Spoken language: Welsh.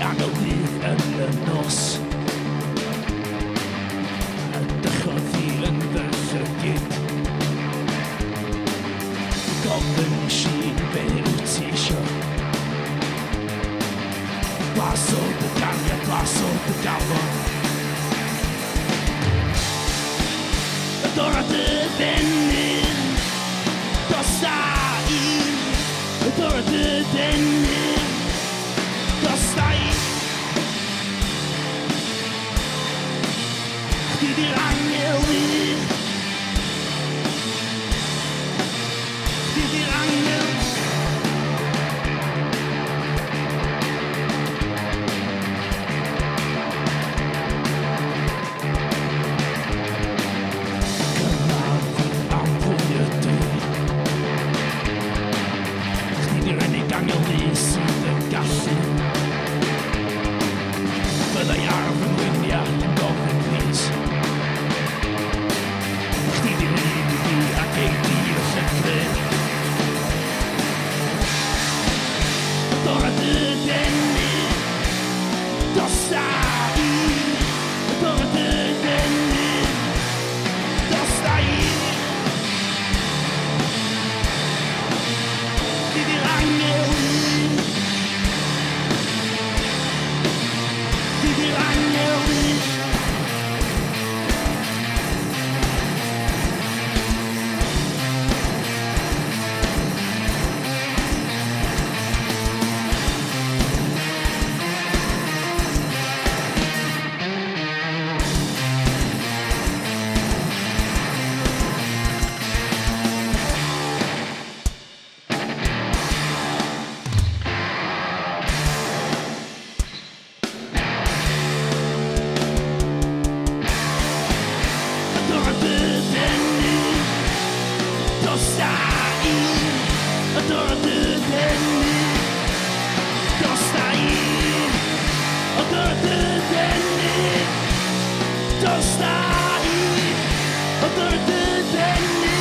anodd yn y nos. Dychodd hi yn fy llygyd. Gofyn si be wyt ti isio. Glasod y ganiad, glasod y galon. Adorad y ddenyr, dosta i. Adorad y ddenyr, dosta i. Chdi di'r angel i. Chdi di'r angel. Angel ni sydd yn gallu. Byddai ar fy ngwyniau yn gofyn plîs. Chdi di'n un i fi ac ei di y llygryd. Adorad y ddenyr, dosta i. Adorad y ddenyr, dosta i. Chdi di'r angel. Adorad y ddenyr, dosta i. Adorad y ddenyr, dosta i. Adorad y ddenyr.